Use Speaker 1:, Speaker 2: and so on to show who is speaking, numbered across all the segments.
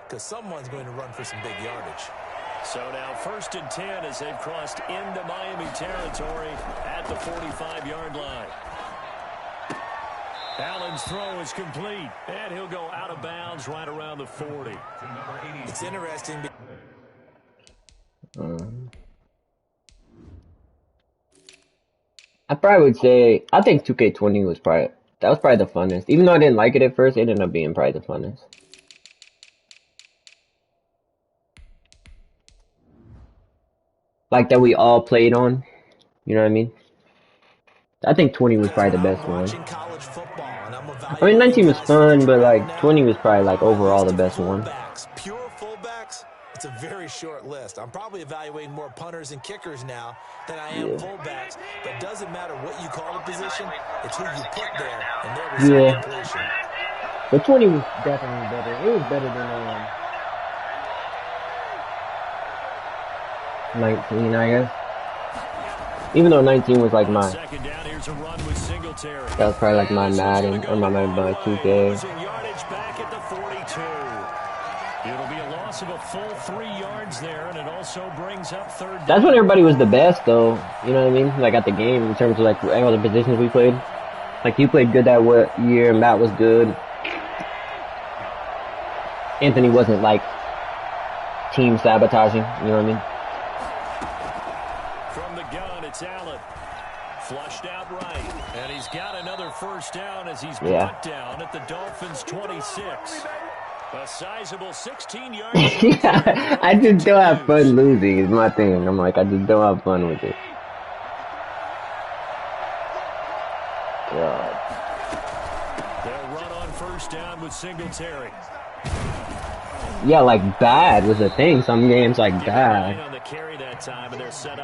Speaker 1: because someone's going to run for some big yardage.
Speaker 2: So now 1st and 10 as they've crossed into Miami territory at the 45-yard line. Allen's throw is complete, and he'll go out of bounds right around the 40.
Speaker 1: It's interesting.
Speaker 3: I probably would say, I think 2K20 was probably the funnest. Even though I didn't like it at first, it ended up being probably the funnest. Like that we all played on. You know what I mean? I think 20 was probably the best one. I mean, 19 was fun, but like 20 was probably like overall the best one.
Speaker 1: Pure fullbacks, it's a very short list. I'm probably evaluating more punters and kickers now than I am fullbacks. But it doesn't matter what you call the position, it's who you put there and their result completion.
Speaker 3: But 20 was definitely better. It was better than 19, I guess. Even though 19 was like my, that was probably like my Madden or my 2K.
Speaker 2: It'll be a loss of a full 3 yards there, and it also brings up third down.
Speaker 3: That's when everybody was the best, though. You know what I mean? Like at the game, in terms of like all the positions we played. Like you played good that year, and Matt was good. Anthony wasn't like team sabotaging. You know what I mean?
Speaker 2: From the gun, it's Allen. Flushed out right. And he's got another first down as he's brought down at the Dolphins' 26. A sizable 16 yards.
Speaker 3: Yeah, I just don't have fun losing is my thing. I'm like, I just don't have fun with it. God.
Speaker 2: They'll run on first down with Singletary.
Speaker 3: Yeah, like bad was a thing. Some games like bad.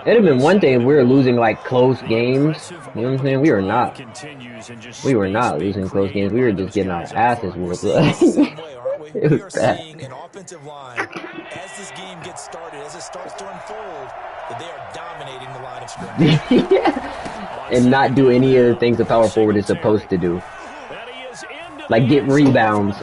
Speaker 3: It'd have been one thing if we were losing like close games. You know what I'm saying? We were not. We were not losing close games. We were just getting our asses whooped. It was bad.
Speaker 1: An offensive line as this game gets started, as it starts to unfold, that they are dominating the line of scrimmage.
Speaker 3: Yeah. And not do any of the things a power forward is supposed to do. Like get rebounds.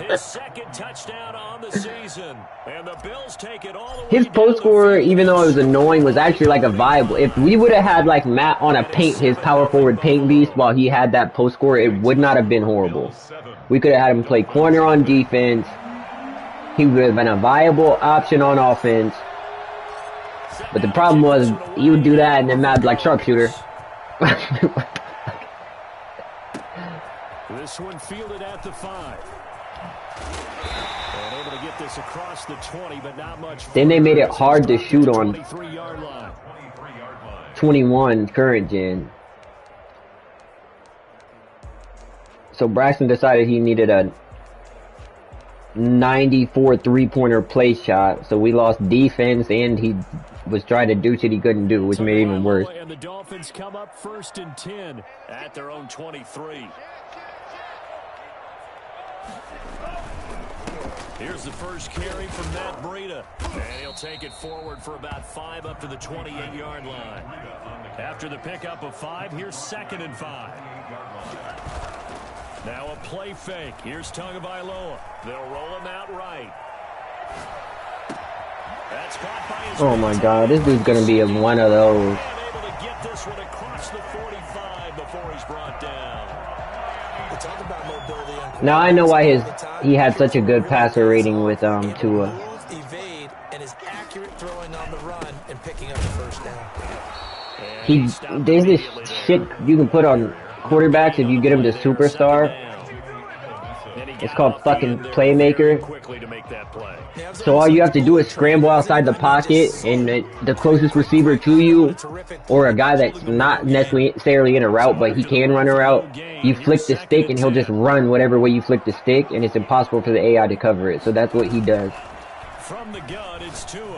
Speaker 2: His second touchdown on the season. And the Bills take it all the way.
Speaker 3: His post score, even though it was annoying, was actually like a viable. If we would have had like Matt on his power forward paint beast while he had that post score, it would not have been horrible. We could have had him play corner on defense. He would have been a viable option on offense. But the problem was he would do that and then Matt would be like sharpshooter.
Speaker 2: This one fielded at the 5. And able to get this across the 20, but not much.
Speaker 3: Then they made it hard to shoot on 21 current gen. So Braxton decided he needed a 94 three-pointer place shot. So we lost defense and he was trying to do shit he couldn't do, which made it even worse.
Speaker 2: And the Dolphins come up 1st and 10 at their own 23. Here's the first carry from Matt Breida. And he'll take it forward for about 5 up to the 28-yard line. After the pickup of 5, here's 2nd and 5. Now a play fake. Here's Tagovailoa. They'll roll him out right. That's caught by his
Speaker 3: oh my God, this dude's gonna be one of those.
Speaker 2: Able to get this one across the 45 before he's brought down.
Speaker 1: Talk about mobility.
Speaker 3: Now I know why he had such a good passer rating with Tua.
Speaker 1: Evade and is accurate throwing on the run and picking up the first down.
Speaker 3: There's this shit you can put on quarterbacks if you get them to superstar. It's called fucking playmaker. So all you have to do is scramble outside the pocket and the closest receiver to you, or a guy that's not necessarily in a route but he can run a route, you flick the stick and he'll just run whatever way you flick the stick, and it's impossible for the AI to cover it. So that's what he does.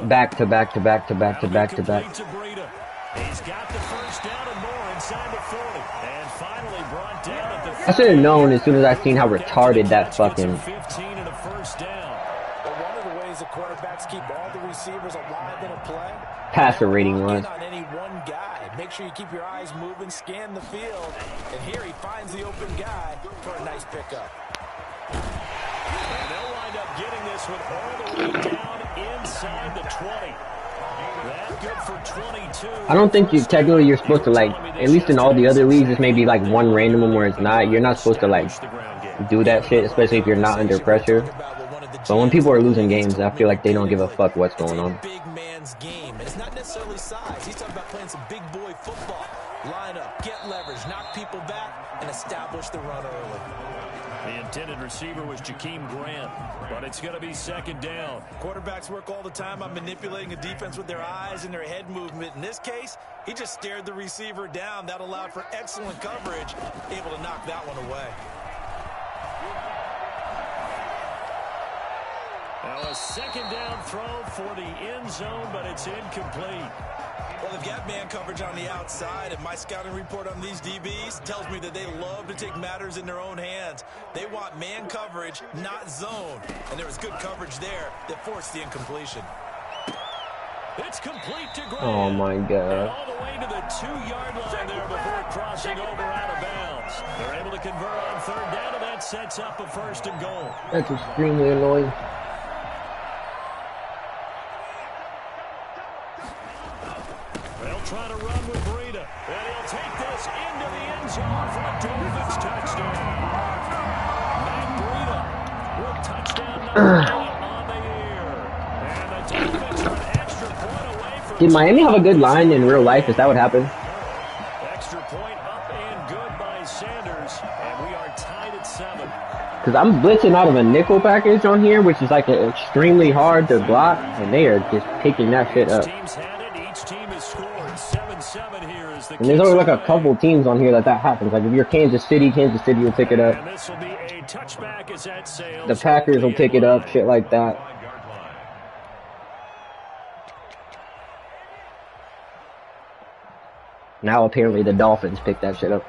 Speaker 3: Back to back to back to back to back to back.
Speaker 2: He's got the first down and more inside the 40. And finally brought down at the
Speaker 3: I should have known as soon as I seen how retarded that fucking
Speaker 2: 15 and a first down.
Speaker 1: But one of the ways the quarterbacks keep all the receivers alive in a play,
Speaker 3: passer rating was.
Speaker 1: on any one guy. side. Make sure you keep your eyes moving, scan the field. And here he finds the open guy for a nice pickup.
Speaker 2: And they'll wind up getting this one all the way down inside the 20. That good for 22.
Speaker 3: I don't think technically you're supposed to, like, at least in all the other leagues, this may be like one random one where it's not. You're not supposed to, like, do that shit, especially if you're not under pressure. But when people are losing games, I feel like they don't give a fuck what's going on.
Speaker 1: Big man's game, and it's not necessarily size. He's talking about playing some big boy football. Line up, get leverage, knock people back, and establish the run early.
Speaker 2: The intended receiver was Jakeem Grant, but it's going to be second down.
Speaker 1: Quarterbacks work all the time on manipulating a defense with their eyes and their head movement. In this case, he just stared the receiver down. That allowed for excellent coverage, able to knock that one away.
Speaker 2: Now a second down throw for the end zone, but it's incomplete.
Speaker 1: Well, they've got man coverage on the outside, and my scouting report on these DBs tells me that they love to take matters in their own hands. They want man coverage, not zone. And there was good coverage there that forced the incompletion.
Speaker 2: It's complete to Grant.
Speaker 3: Oh, my God.
Speaker 2: And all the way to the 2-yard line there before crossing over out of bounds. They're able to convert on third down, and that sets up a first and goal.
Speaker 3: That's extremely annoying.
Speaker 2: Trying to run with Breida, and he'll take this into the end zone for a Dolphins touchdown. Matt Breida with touchdown number 8 on the year. And the Dolphins are an extra point away from...
Speaker 3: Did Miami have a good line in real life? Is that what happened?
Speaker 2: Extra point up and good by Sanders, and we are tied at 7.
Speaker 3: Because I'm blitzing out of a nickel package on here, which is like extremely hard to block, and they are just picking that shit up. And there's only like a couple teams on here that happens. Like if you're Kansas City will pick it up.
Speaker 2: And this will be a touchback as that sails.
Speaker 3: The Packers will pick it up, shit like that. Now apparently the Dolphins pick that shit up.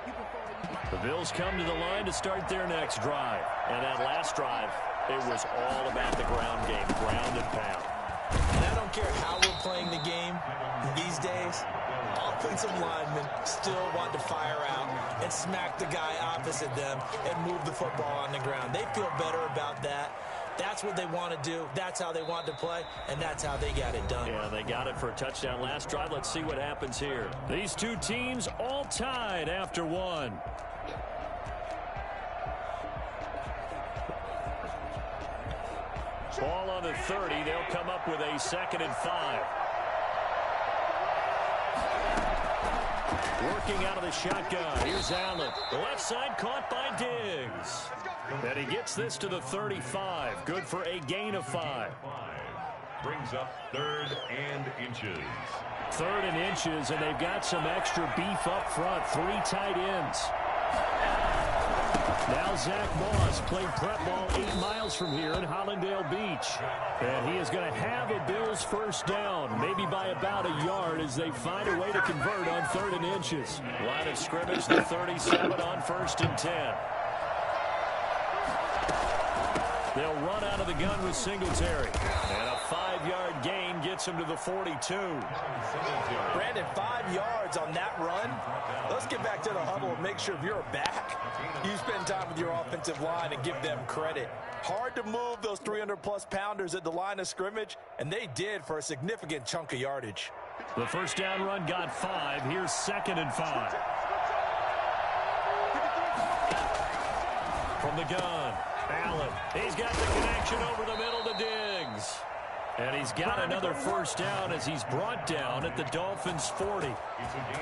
Speaker 2: The Bills come to the line to start their next drive. And that last drive, it was all about the ground game, ground and pound.
Speaker 1: And I don't care how we're playing the game these days. Offensive linemen still want to fire out and smack the guy opposite them and move the football on the ground. They feel better about that. That's what they want to do. That's how they want to play, and that's how they got it done.
Speaker 2: Yeah, they got it for a touchdown last drive. Let's see what happens here. These two teams all tied after one. Ball on the 30. They'll come up with a 2nd and 5. Working out of the shotgun. Here's Allen. The left side caught by Diggs. And he gets this to the 35. Good for a gain of 5.
Speaker 4: Brings up 3rd and inches.
Speaker 2: 3rd and inches, and they've got some extra beef up front. 3 tight ends. Now Zach Moss playing prep ball 8 miles from here in Hollandale Beach. And he is going to have a Bills first down, maybe by about a yard as they find a way to convert on 3rd and inches. Line of scrimmage, the 37 on 1st and 10. They'll run out of the gun with Singletary. And a 5-yard gain gets him to the 42.
Speaker 1: Brandon, 5 yards on that run. Let's get back to the huddle and make sure if you're back, you spend time with your offensive line and give them credit. Hard to move those 300-plus pounders at the line of scrimmage, and they did for a significant chunk of yardage.
Speaker 2: The first down run got 5. Here's 2nd and 5. From the gun, Allen. He's got the connection over the middle to Diggs. And he's got another first down as he's brought down at the Dolphins' 40.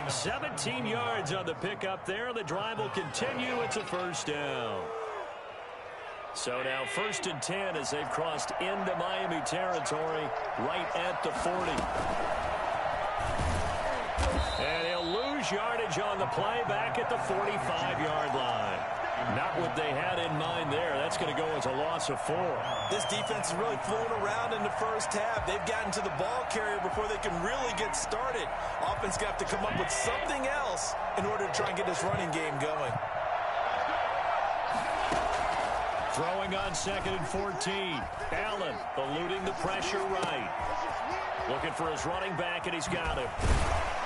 Speaker 2: 17 yards on the pickup there. The drive will continue. It's a first down. So now 1st and 10 as they've crossed into Miami territory right at the 40. And he'll lose yardage on the play back at the 45-yard line. Not what they had in mind there. That's going to go as a loss of 4.
Speaker 1: This defense has really flown around in the first half. They've gotten to the ball carrier before they can really get started. Offense got to come up with something else in order to try and get this running game going.
Speaker 2: Throwing on 2nd and 14. Allen eluding the pressure right. Looking for his running back, and he's got him.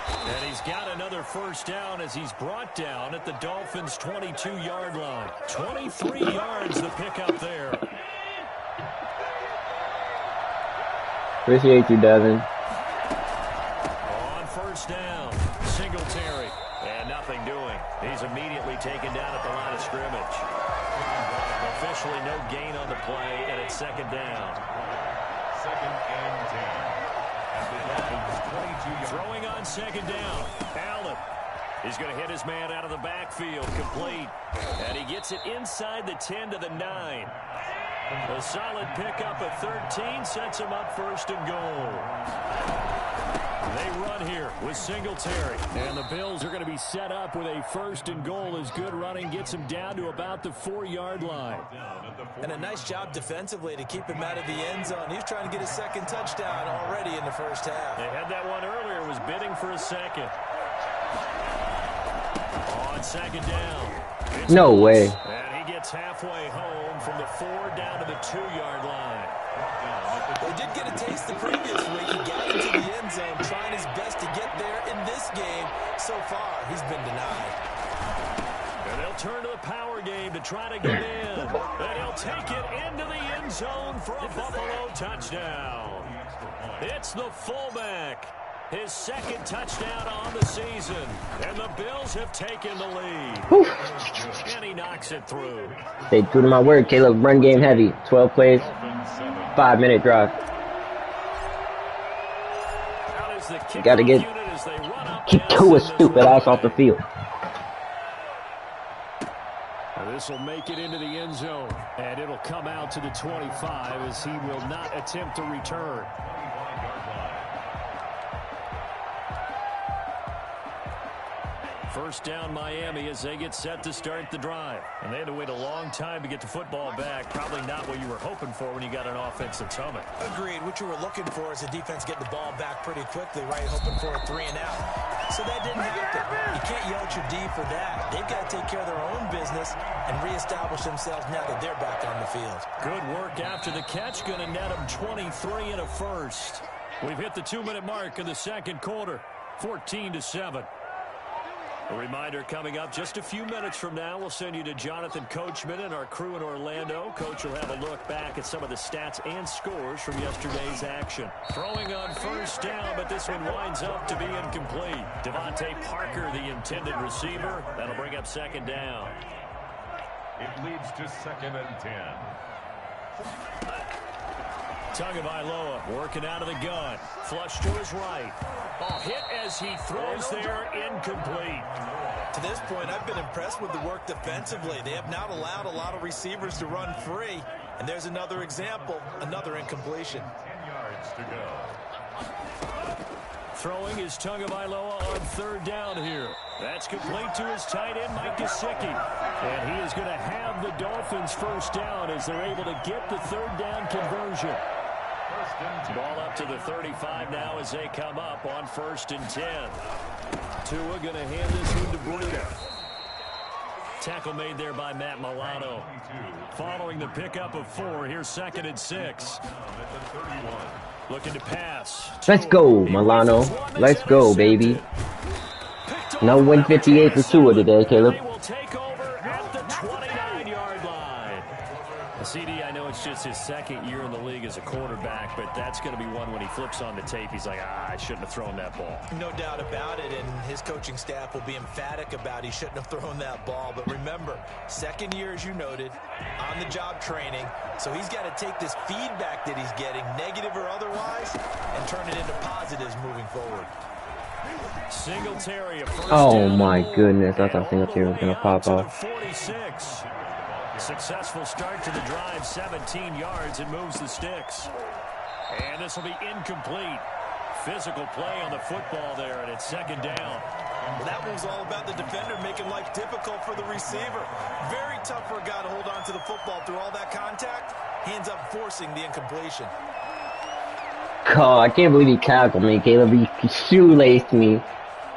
Speaker 2: And he's got another first down as he's brought down at the Dolphins' 22-yard line. 23 yards the pickup there.
Speaker 3: Appreciate you, Devin.
Speaker 2: On first down, Singletary. And nothing doing. He's immediately taken down at the line of scrimmage. Officially no gain on the play, and it's second down.
Speaker 4: Second and 10.
Speaker 2: Throwing on second down. Allen. He's going to hit his man out of the backfield. Complete. And he gets it inside the 10 to the 9. A solid pickup at 13 sets him up first and goal. They run here with Singletary. And the Bills are going to be set up with a first and goal as good running gets him down to about the 4-yard line.
Speaker 1: And a nice job defensively to keep him out of the end zone. He was trying to get his second touchdown already in the first half.
Speaker 2: They had that one earlier, was bidding for a second. On second down.
Speaker 3: No way.
Speaker 2: And he gets halfway home from the 4 down to the 2-yard line.
Speaker 1: He did get a taste the previous week. He got into the end zone, trying his best to get there in this game. So far, he's been denied.
Speaker 2: And they'll turn to the power game to try to get in. And he'll take it into the end zone for a Buffalo touchdown. It's the fullback. His second touchdown on the season. And the Bills have taken the lead.
Speaker 3: Whew.
Speaker 2: And he knocks it through.
Speaker 3: Stay true to my word, Caleb. Run game heavy. 12 plays. 5-minute drive. You gotta keep Tua stupid ass off the field.
Speaker 2: This will make it into the end zone, and it'll come out to the 25 as he will not attempt to return. First down Miami as they get set to start the drive. And they had to wait a long time to get the football back. Probably not what you were hoping for when you got an offense that's humming.
Speaker 1: Agreed. What you were looking for is the defense getting the ball back pretty quickly, right? Hoping for a 3-and-out. So that didn't happen. You can't yell at your D for that. They've got to take care of their own business and reestablish themselves now that they're back on the field. Good work after the catch. Going to net them 23 and a first. We've hit the 2-minute mark in the second quarter. 14-7. A reminder coming up just a few minutes from now. We'll send you to Jonathan Coachman and our crew in Orlando. Coach will have a look back at some of the stats and scores from yesterday's action. Throwing on first down, but this one winds up to be incomplete. Devontae Parker, the intended receiver. That'll bring up second down.
Speaker 4: It leads to second and 10.
Speaker 2: Tagovailoa working out of the gun. Flush to his right. Oh, hit as he throws there, incomplete. To this point, I've been impressed with the work defensively. They have not allowed a lot of receivers to run free. And there's another example, another incompletion.
Speaker 4: 10 yards to go.
Speaker 2: Throwing is Tagovailoa on third down here. That's complete to his tight end, Mike Gesicki. And he is going to have the Dolphins first down as they're able to get the third down conversion. Ball up to the 35 now as they come up on 1st and 10. Tua going to hand this one to Breida. Tackle made there by Matt Milano. Following the pickup of 4, here's 2nd and 6. Looking to pass.
Speaker 3: Let's go, Milano. Let's go, baby. No 158 for Tua today, Caleb.
Speaker 2: They will take over at the 29-yard line. CD, I know it's just his second year in the league as a quarterback, but that's going to be one when he flips on the tape. He's like, I shouldn't have thrown that ball.
Speaker 1: No doubt about it, and his coaching staff will be emphatic about he shouldn't have thrown that ball. But remember, second year, as you noted, on-the-job training, so he's got to take this feedback that he's getting, negative or otherwise, and turn it into positives moving forward.
Speaker 2: Singletary,
Speaker 3: oh my goodness, I thought Singletary was going to pop off.
Speaker 2: 46. Successful start to the drive, 17 yards, and moves the sticks. And this will be incomplete. Physical play on the football there, and it's second down. Well, that one's all about the defender making life difficult for the receiver. Very tough for a guy to hold on to the football through all that contact. Hands up forcing the incompletion.
Speaker 3: God, I can't believe he tackled me, Caleb. He shoelaced me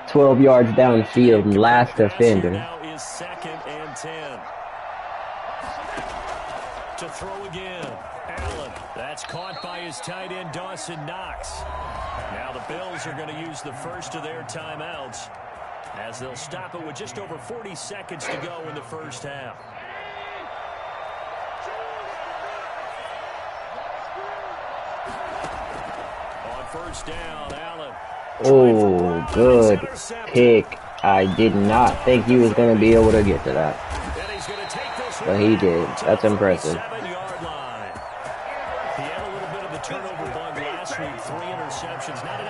Speaker 3: 12 yards downfield and last defender.
Speaker 2: Now is 2nd and 10. To throw again. Allen. That's caught by his tight end, Dawson Knox. Now the Bills are going to use the first of their timeouts as they'll stop it with just over 40 seconds to go in the first half. On first down, Allen.
Speaker 3: Oh, good pick. I did not think he was going to be able to get to that. But he did. That's impressive.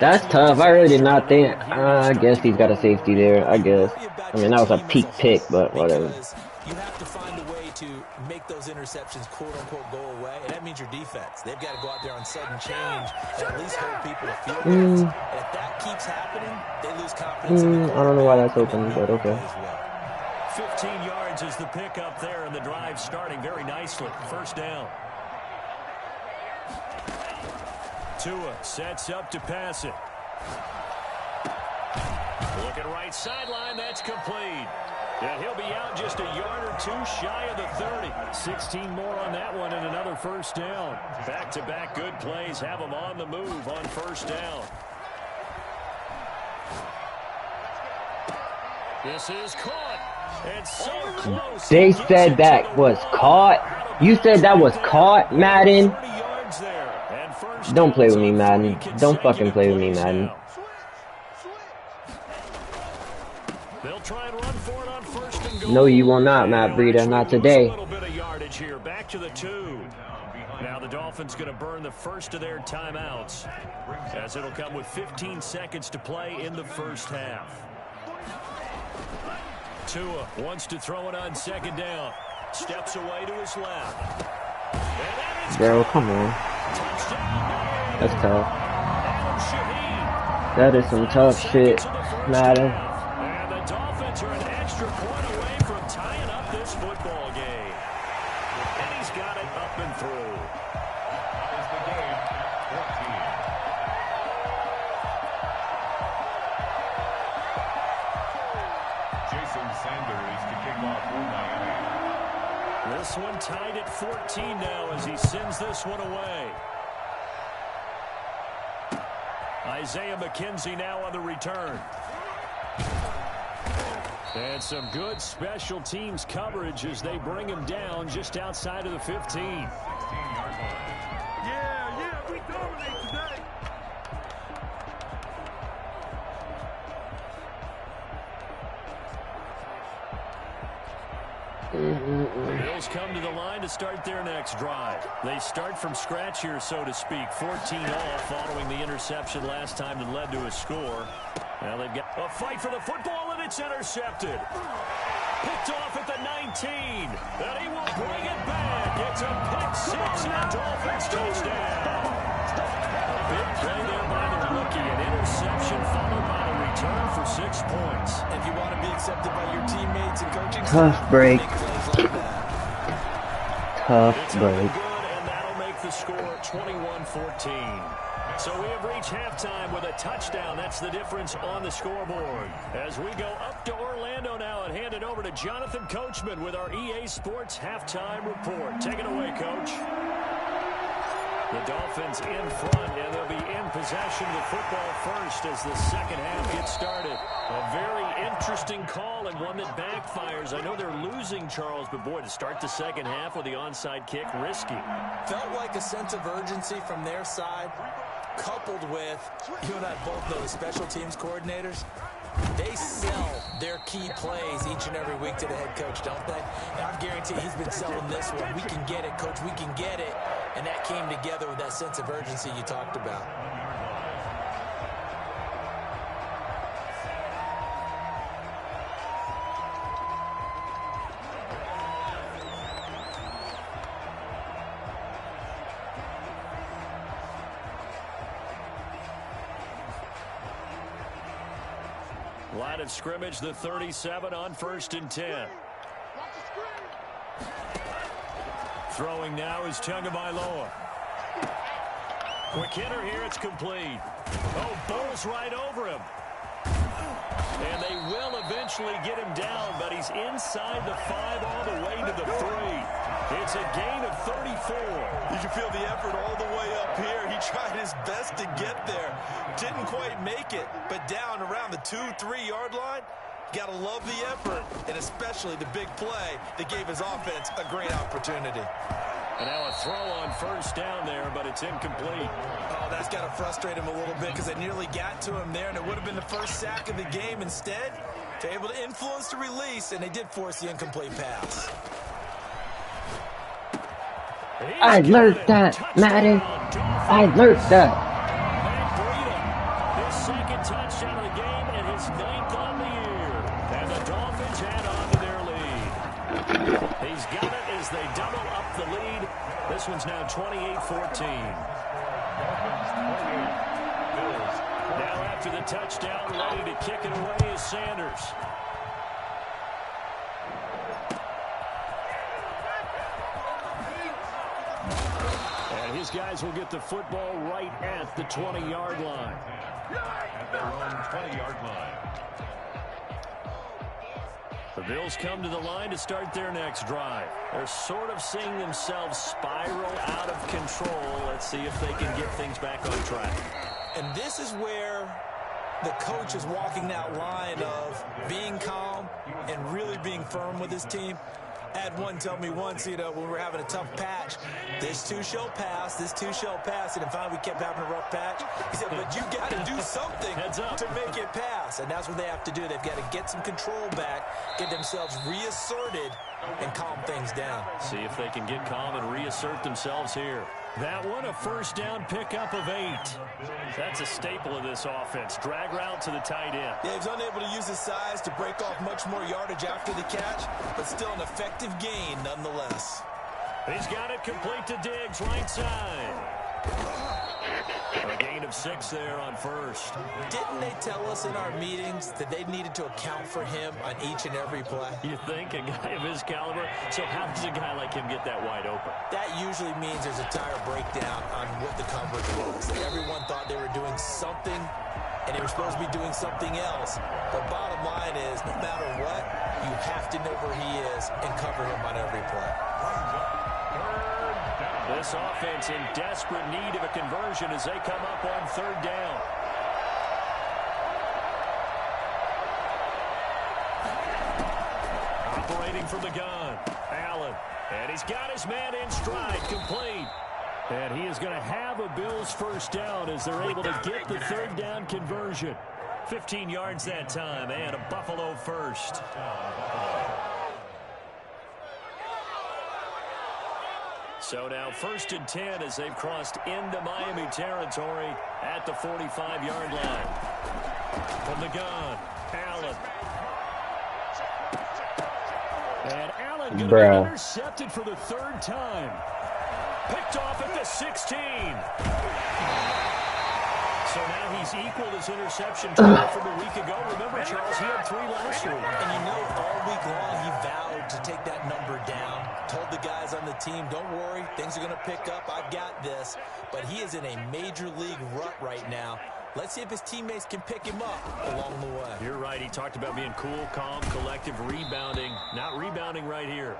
Speaker 3: That's tough. I really did not think. I guess he's got a safety there. I guess. I mean, that was a peak pick, but whatever.
Speaker 1: You have to find a way to make those interceptions, quote unquote, go away, and that means your defense. They've got to go out there on sudden change and at least hold people to field goals. And if that keeps happening, they lose confidence.
Speaker 3: I don't know why that's open, but okay.
Speaker 2: 15 yards is the pickup there, and the drive starting very nicely. First down. Tua sets up to pass it. Looking right sideline, that's complete. And he'll be out just a yard or two shy of the 30. 16 more on that one and another first down. Back-to-back good plays have them on the move on first down. This is caught. And so close.
Speaker 3: They said that was caught. You said that was caught, Madden. Don't play with me, Madden. Don't fucking play with me, Madden.
Speaker 2: They'll try and run for it on first and goal.
Speaker 3: No, you will not, Matt Breida. Not today.
Speaker 2: A little bit of yardage here. Back to the 2. Now the Dolphins going to burn the first of their timeouts, as it'll come with 15 seconds to play in the first half. Tua wants to throw it on second down. Steps away to his left.
Speaker 3: Bro, come on. That's tough. That is some tough shit, Madden.
Speaker 2: And the Dolphins are an extra point away from tying up this football game. And he's got it up and through.
Speaker 4: Ties the game at 14. Jason Sanders to kick off for Miami.
Speaker 2: This one tied at 14 now as he sends this one away. Isaiah McKenzie now on the return. And some good special teams coverage as they bring him down just outside of the 15.
Speaker 5: Yeah, we dominate today.
Speaker 2: The Bills come to the line to start their next drive. They start from scratch here, so to speak. 14-all following the interception last time that led to a score. Now they've got a fight for the football, and it's intercepted. Picked off at the 19. And he will bring it back. It's a pick-6 and a Dolphins touchdown. A big play there by the rookie. An interception followed by a return for 6 points.
Speaker 1: If you want to be accepted by your teammates and coaching
Speaker 3: Tough
Speaker 1: staff,
Speaker 3: break.
Speaker 1: make plays like that.
Speaker 3: Tough
Speaker 2: It's
Speaker 3: break.
Speaker 2: good, and that'll make the score 21-14. So we have reached halftime with a touchdown. That's the difference on the scoreboard. As we go up to Orlando now and hand it over to Jonathan Coachman with our EA Sports halftime report. Take it away, Coach. The Dolphins in front, and they'll be in possession of the football first as the second half gets started. A very interesting call and one that backfires. I know they're losing, Charles, but boy, to start the second half with the onside kick, risky.
Speaker 1: Felt like a sense of urgency from their side, coupled with, you and I both know the special teams coordinators, they sell their key plays each and every week to the head coach, don't they? And I guarantee he's been selling this one. We can get it, coach, we can get it. And that came together with that sense of urgency you talked about.
Speaker 2: Line of scrimmage, the 37 on 1st and 10. Throwing now is Tagovailoa. Quick hitter here, it's complete. Oh, bowls right over him. And they will eventually get him down, but he's inside the 5 all the way to the 3. It's a gain of 34.
Speaker 1: You can feel the effort all the way up here. He tried his best to get there. Didn't quite make it, but down around the 2-3 yard line. Got to love the effort, and especially the big play that gave his offense a great opportunity.
Speaker 2: And now a throw on first down there, but it's incomplete.
Speaker 1: Oh, that's got to frustrate him a little bit because they nearly got to him there, and it would have been the first sack of the game. Instead, they're able to influence the release, and they did force the incomplete pass.
Speaker 3: I learned that, Madden. I learned that.
Speaker 2: His second touchdown of the game and his 9th on the year. And the Dolphins add on to their lead. He's got it as they double up the lead. This one's now 28-14. Now after the touchdown, ready to kick it away is Sanders. His guys will get the football right at the 20-yard line.
Speaker 4: At their own 20-yard line.
Speaker 2: The Bills come to the line to start their next drive. They're sort of seeing themselves spiral out of control. Let's see if they can get things back on track.
Speaker 1: And this is where the coach is walking that line of being calm and really being firm with his team. I had one tell me once, when we were having a tough patch, this too shall pass, this too shall pass, and finally we kept having a rough patch. He said, but you got to do something to make it pass, and that's what they have to do. They've got to get some control back, get themselves reasserted, and calm things down.
Speaker 2: See if they can get calm and reassert themselves here. That one, a first down pickup of 8. That's a staple of this offense. Drag route to the tight end.
Speaker 1: Yeah, he was unable to use his size to break off much more yardage after the catch, but still an effective gain nonetheless.
Speaker 2: He's got it complete to Diggs, right side. A gain of 6 there on first.
Speaker 1: Didn't they tell us in our meetings that they needed to account for him on each and every play?
Speaker 2: You think a guy of his caliber? So how does a guy like him get that wide open?
Speaker 1: That usually means there's a tire breakdown on what the coverage was. Everyone thought they were doing something, and they were supposed to be doing something else. But bottom line is, no matter what, you have to know where he is and cover him on every play.
Speaker 2: This offense in desperate need of a conversion as they come up on third down. Operating from the gun, Allen. And he's got his man in stride, complete. And he is going to have a Bills first down as they're able to get the third down conversion. 15 yards that time and a Buffalo first. So now 1st and 10 as they've crossed into Miami territory at the 45-yard line. From the gun, Allen. And Allen going to be intercepted for the 3rd time. Picked off at the 16. So now he's equaled his interception total from a week ago. Remember, Charles, he had 3 last week.
Speaker 1: And all week long he vowed to take that number down. Told the guys on the team, don't worry, things are going to pick up. I've got this. But he is in a major league rut right now. Let's see if his teammates can pick him up along the way.
Speaker 2: You're right. He talked about being cool, calm, collective, rebounding. Not rebounding right here.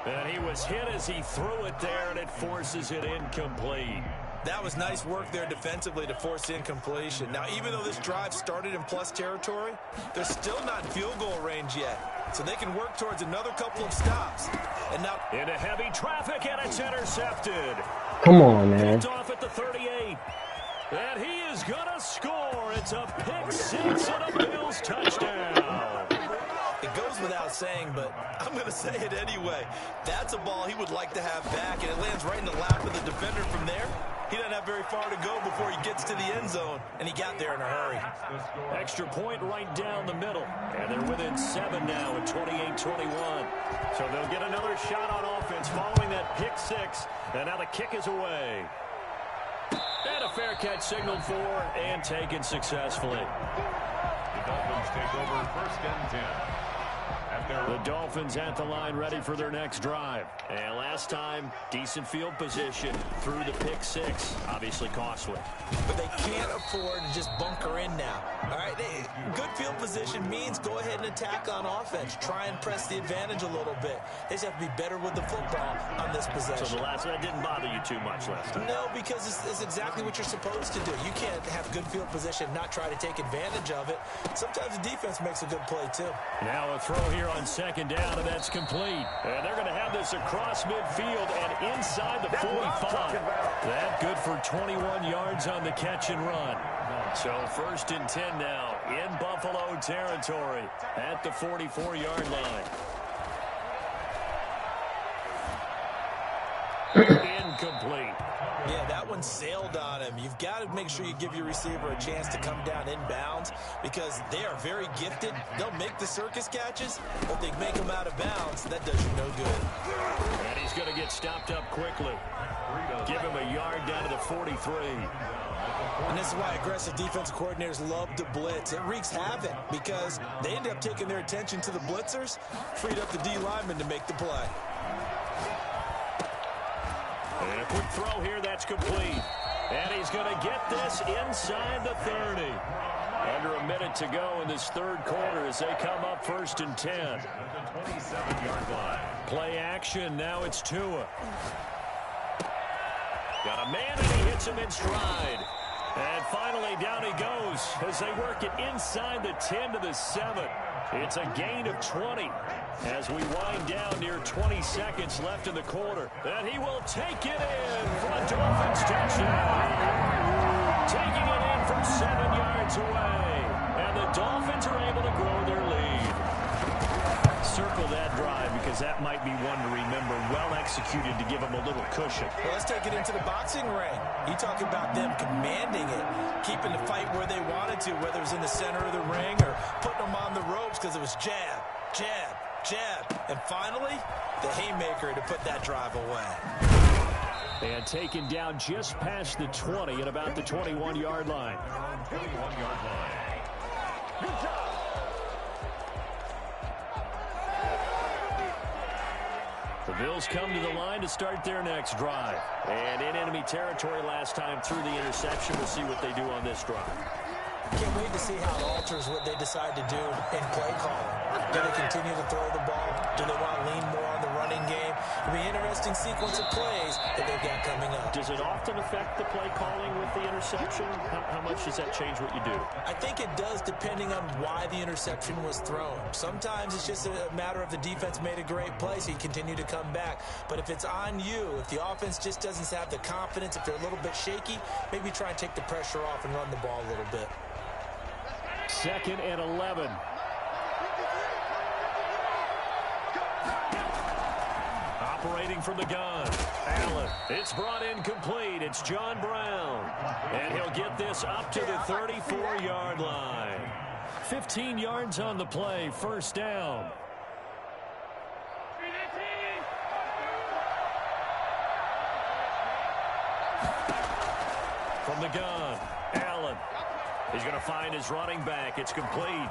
Speaker 2: And he was hit as he threw it there, and it forces it incomplete.
Speaker 1: That was nice work there defensively to force incompletion. Now, even though this drive started in plus territory, they're still not in field goal range yet. So they can work towards another couple of stops. And now
Speaker 2: into heavy traffic, and it's intercepted.
Speaker 3: Come on, man.
Speaker 2: Picked off at the 38. And he is going to score. It's a pick 6 and a Bills touchdown.
Speaker 1: It goes without saying, but I'm going to say it anyway. That's a ball he would like to have back, and it lands right in the lap of the defender from there. He doesn't have very far to go before he gets to the end zone, and he got there in a hurry.
Speaker 2: Extra point right down the middle, and they're within 7 now at 28-21. So they'll get another shot on offense following that pick 6, and now the kick is away. And a fair catch signaled for and taken successfully.
Speaker 4: The Dolphins take over 1st and 10.
Speaker 2: The Dolphins at the line ready for their next drive. And last time, decent field position through the pick 6. Obviously costly.
Speaker 1: But they can't afford to just bunker in now. All right, good field position means go ahead and attack on offense. Try and press the advantage a little bit. They just have to be better with the football on on this possession.
Speaker 2: So that didn't bother you too much last time?
Speaker 1: No, because it's exactly what you're supposed to do. You can't have good field position, not try to take advantage of it. Sometimes the defense makes a good play, too.
Speaker 2: Now a throw here on second down, and that's complete. And they're going to have this across midfield and inside the 45. That good for 21 yards on the catch and run. So 1st and 10 now in Buffalo territory at the 44-yard line. Incomplete.
Speaker 1: Yeah, that one sailed on him. You've got to make sure you give your receiver a chance to come down inbounds because they are very gifted. They'll make the circus catches, but they make them out of bounds. That does you no good.
Speaker 2: And he's going to get stopped up quickly. Give him a yard down to the 43.
Speaker 1: And this is why aggressive defensive coordinators love to blitz. It wreaks havoc because they end up taking their attention to the blitzers, freed up the D lineman to make the play.
Speaker 2: And a quick throw here, that's complete. And he's going to get this inside the 30. Under a minute to go in this third quarter as they come up 1st and 10.
Speaker 4: 27-yard line.
Speaker 2: Play action, now it's Tua. Got a man and he hits him in stride. And finally down he goes as they work it inside the 10 to the 7. It's a gain of 20 as we wind down near 20 seconds left in the quarter. And he will take it in for a Dolphins touchdown. Taking it in from 7 yards away. And the Dolphins are able to grow their lead. Circle that drive because that might be one to remember. Well executed to give them a little cushion.
Speaker 1: Well, let's take it into the boxing ring. You talk about them commanding it, keeping the fight where they wanted to, whether it was in the center of the ring or putting them on the ropes because it was jab, jab, jab. And finally, the haymaker to put that drive away.
Speaker 2: And taken down just past the 20 at about the 21-yard line.
Speaker 4: 21-yard line. Good job.
Speaker 2: The Bills come to the line to start their next drive. And in enemy territory last time through the interception. We'll see what they do on this drive.
Speaker 1: Can't wait to see how it alters what they decide to do in play calling. Do they continue to throw the ball? Do they want to lean more on the running game? It'll be an interesting sequence of plays that they've got coming up.
Speaker 2: Does it often affect the play calling with the interception? How much does that change what you do?
Speaker 1: I think it does depending on why the interception was thrown. Sometimes it's just a matter of the defense made a great play, so you continue to come back. But if it's on you, if the offense just doesn't have the confidence, if they're a little bit shaky, maybe try and take the pressure off and run the ball a little bit.
Speaker 2: 2nd and 11. Operating from the gun. Allen. It's brought in complete. It's John Brown. And he'll get this up to the 34-yard line. 15 yards on the play. 1st down. From the gun. Allen. He's going to find his running back. It's complete.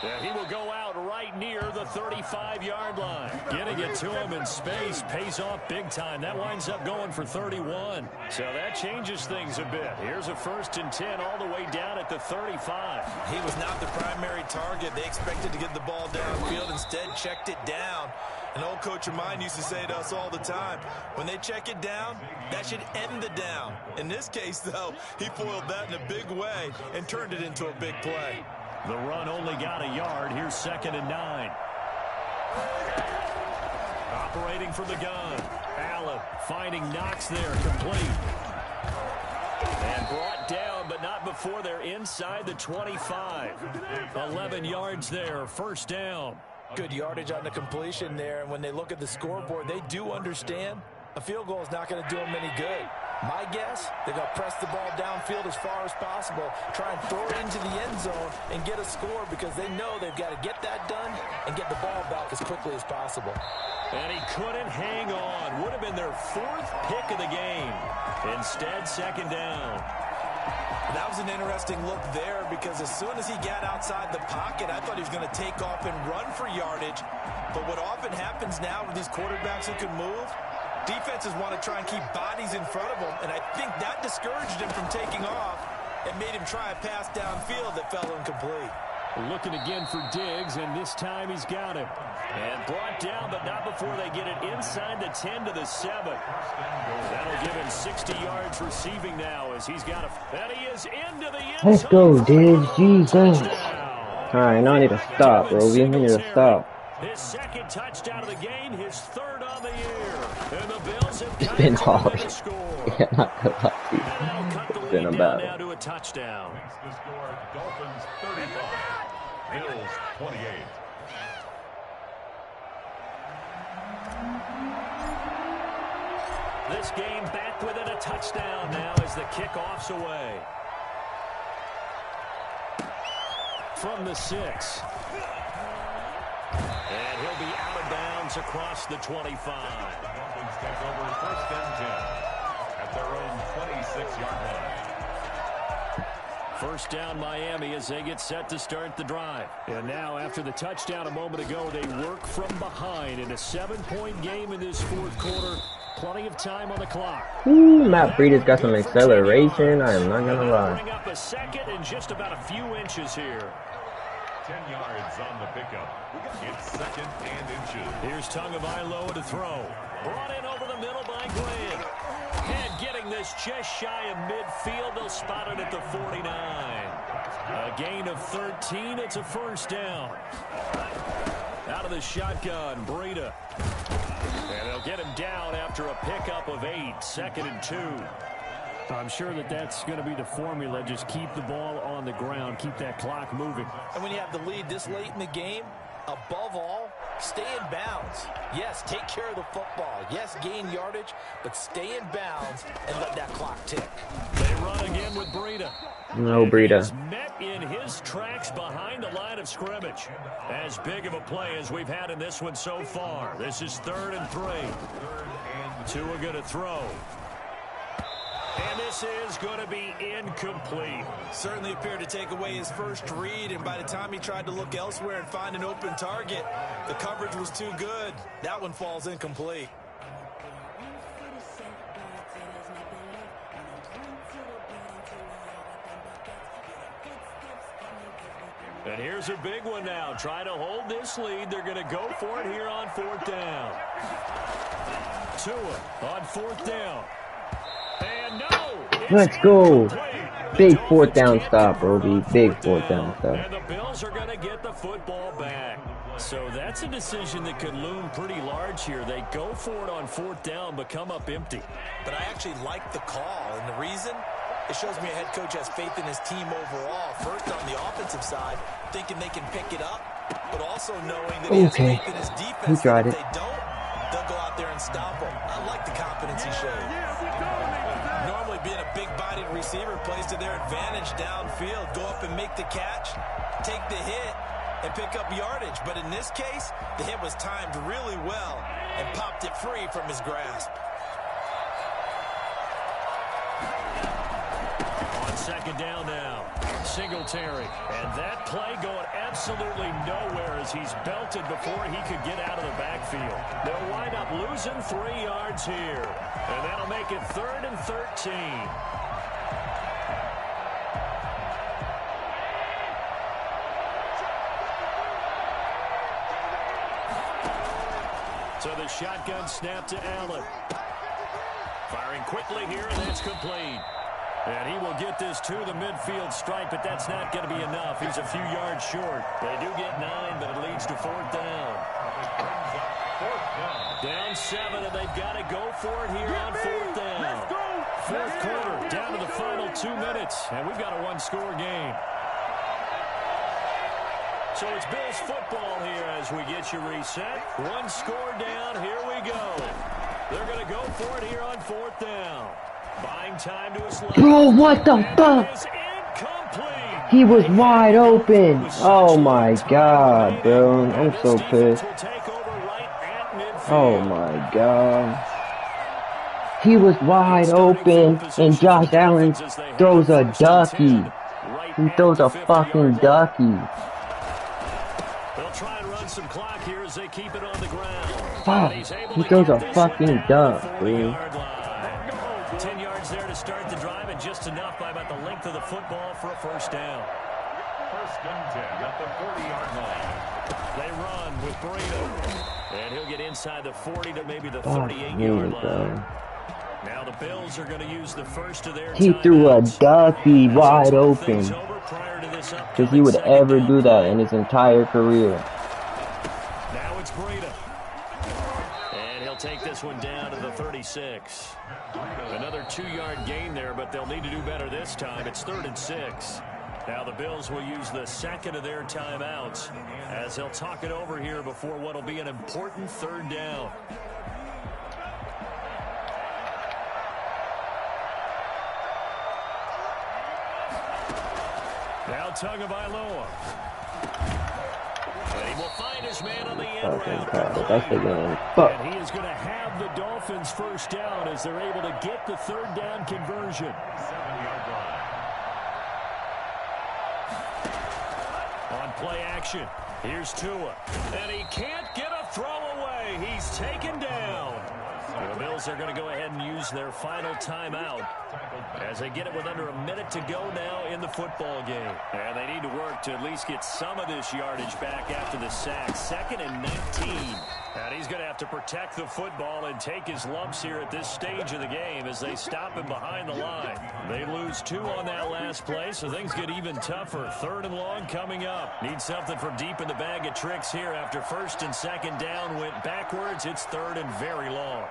Speaker 2: And he will go out right near the 35-yard line. Getting it to him in space pays off big time. That winds up going for 31. So that changes things a bit. Here's a 1st and 10 all the way down at the 35.
Speaker 1: He was not the primary target. They expected to get the ball downfield. Instead, checked it down. An old coach of mine used to say to us all the time, when they check it down, that should end the down. In this case, though, he foiled that in a big way and turned it into a big play.
Speaker 2: The run only got a yard. Here's 2nd and 9. Operating from the gun. Allen finding Knox there, complete. And brought down, but not before they're inside the 25. 11 yards there, 1st down.
Speaker 1: Good yardage on the completion there, and when they look at the scoreboard, they do understand a field goal is not going to do them any good. My guess, they're going to press the ball downfield as far as possible, try and throw it into the end zone and get a score because they know they've got to get that done and get the ball back as quickly as possible.
Speaker 2: And he couldn't hang on. Would have been their 4th pick of the game. Instead, 2nd down.
Speaker 1: That was an interesting look there because as soon as he got outside the pocket, I thought he was going to take off and run for yardage. But what often happens now with these quarterbacks who can move, defenses want to try and keep bodies in front of them, and I think that discouraged him from taking off and made him try a pass downfield that fell incomplete.
Speaker 2: Looking again for Diggs, and this time he's got it. And brought down, but not before they get it inside the 10 to the 7. That'll give him 60 yards receiving now as he's got a... And he is into the end zone.
Speaker 3: Let's go, Diggs. Jesus. Alright, now I need to stop, bro. We need to stop.
Speaker 2: His second touchdown of the game, his third on the year. And the Bills have
Speaker 3: It's been hard. Yeah, not gonna lie to you. It's been a battle.
Speaker 2: Now to a touchdown.
Speaker 4: Makes the score Dolphins 35, Bills 28.
Speaker 2: This game back within a touchdown now as the kickoff's away. From the 6. And he'll be out of bounds across the 25.
Speaker 4: Dolphins take over 1st and 10 at their own 26-yard line.
Speaker 2: First down Miami as they get set to start the drive. And now after the touchdown a moment ago, they work from behind in a 7-point game in this 4th quarter. Plenty of time on the clock.
Speaker 3: Ooh, Matt Breida's got some acceleration. I am not gonna lie.
Speaker 2: Bring up a second in just about a few inches here.
Speaker 4: 10 yards on the pickup. It's 2nd and inches.
Speaker 2: Here's Tagovailoa to throw. Brought in over the middle by Grant. And getting this just shy of midfield. They'll spot it at the 49. A gain of 13. It's a first down. Out of the shotgun, Breida. And they'll get him down after a pickup of 8. 2nd and 2. I'm sure that that's going to be the formula. Just keep the ball on the ground. Keep that clock moving.
Speaker 1: And when you have the lead this late in the game, above all, stay in bounds. Yes, take care of the football. Yes, gain yardage, but stay in bounds and let that clock tick.
Speaker 2: They run again with Breida.
Speaker 3: No, Breida.
Speaker 2: Met in his tracks behind the line of scrimmage. As big of a play as we've had in this one so far. This is 3rd and 3. Tua going to throw. And this is going to be incomplete.
Speaker 1: Certainly appeared to take away his first read, and by the time he tried to look elsewhere and find an open target, the coverage was too good. That one falls incomplete.
Speaker 2: And here's a big one now. Trying to hold this lead. They're going to go for it here on 4th down. Tua on 4th down. And no!
Speaker 3: Let's go. Big 4th down stop, Roby. Big 4th down stop.
Speaker 2: And the Bills are going to get the football back. So that's a decision that could loom pretty large here. They go for it on 4th down, but come up empty.
Speaker 1: But I actually like the call, and the reason? It shows me a head coach has faith in his team overall. First on the offensive side, thinking they can pick it up, but also knowing that he has faith in his defense.
Speaker 3: He tried
Speaker 1: if
Speaker 3: it.
Speaker 1: they don't, they'll go out there and stop them. I like the confidence he showed. Normally being a big-bodied receiver plays to their advantage downfield. Go up and make the catch, take the hit, and pick up yardage. But in this case, the hit was timed really well and popped it free from his grasp.
Speaker 2: On 2nd down now, Singletary. And that play going absolutely nowhere as he's belted before he could get out of the backfield. They'll wind up losing 3 yards here. And that'll make it 3rd and 13. So the shotgun snap to Allen. Firing quickly here, and that's complete. And he will get this to the midfield stripe, but that's not going to be enough. He's a few yards short. They do get 9, but it leads to 4th down. Down 7, and they've got to go for it here on 4th down. 4th quarter, down to the final 2 minutes, and we've got a 1-score game. So it's Bills football here as we get you reset. 1 score down, here we go. They're going to go for it here on 4th down. Buying time to his left.
Speaker 3: Bro, what the fuck? He was wide open. Oh my god, bro. I'm so pissed. Oh my god. He was wide open, and Josh Allen throws a ducky. He throws a fucking ducky.
Speaker 2: They'll try and run some clock here as they keep it on the ground.
Speaker 3: Fuck. He throws a fucking duck, dude.
Speaker 2: 10 yards there to start the drive, and just enough by about the length of the football for a first down.
Speaker 4: First and 10 at the 40-yard line.
Speaker 2: They run with Burrito. And he'll get inside the 40 to maybe the 38-yard line. Now the Bills are going to use the first of their
Speaker 3: He threw a Duffy wide open.
Speaker 2: Because
Speaker 3: he would ever do that in his entire career.
Speaker 2: Now it's Burrito. And he'll take this one down to the 36. Another 2-yard gain there, but they'll need to do better this time. It's 3rd and 6. Now the Bills will use the second of their timeouts as they'll talk it over here before what will be an important 3rd down. Now Tagovailoa. And he will find his man on the end route.
Speaker 3: That's the game.
Speaker 2: And he is going to have the Dolphins first down as they're able to get the 3rd down conversion.
Speaker 4: 7-yard line.
Speaker 2: On play action, here's Tua. And he can't get a throw away. He's taken down. The Bills are going to go ahead and use their final timeout as they get it with under a minute to go now in the football game. And they need to work to at least get some of this yardage back after the sack. 2nd and 19. And he's going to have to protect the football and take his lumps here at this stage of the game as they stop him behind the line. They lose 2 on that last play, so things get even tougher. 3rd and long coming up. Need something from deep in the bag of tricks here after 1st and 2nd down went backwards. It's 3rd and very long.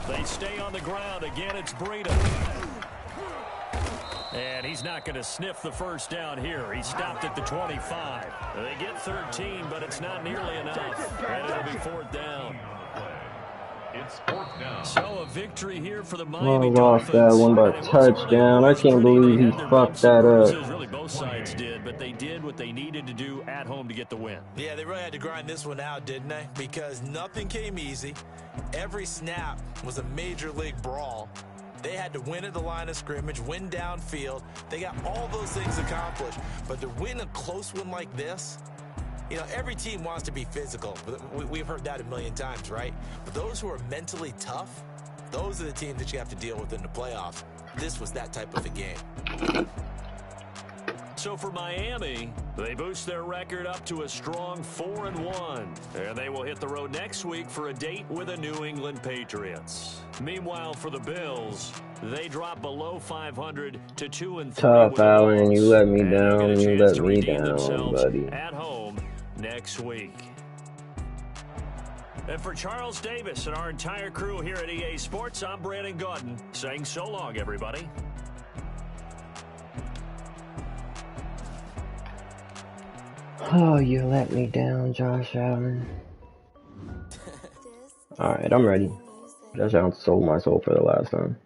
Speaker 2: They stay on the ground. Again, it's Burrito. And he's not going to sniff the first down here. He stopped at the 25. They get 13, but it's not nearly enough. And it'll be 4th down.
Speaker 4: It's 4th down.
Speaker 2: So a victory here for the Miami
Speaker 3: Dolphins. That one by touchdown. I can't believe he fucked that up.
Speaker 2: Really, both sides did, but they did what they needed to do at home to get the win.
Speaker 1: Yeah, they really had to grind this one out, didn't they? Because nothing came easy. Every snap was a major league brawl. They had to win at the line of scrimmage, win downfield. They got all those things accomplished. But to win a close one like this, you know, every team wants to be physical. We've heard that a million times, right? But those who are mentally tough, those are the teams that you have to deal with in the playoffs. This was that type of a game.
Speaker 2: So for Miami, they boost their record up to a strong 4-1. And they will hit the road next week for a date with the New England Patriots. Meanwhile, for the Bills, they drop below 500 to 2-3.
Speaker 3: Tough, Allen. You let me down. You let me down, buddy.
Speaker 2: At home next week. And for Charles Davis and our entire crew here at EA Sports, I'm Brandon Gaudin saying so long, everybody.
Speaker 3: Oh, you let me down, Josh Allen. Alright, I'm ready. Josh Allen sold my soul for the last time.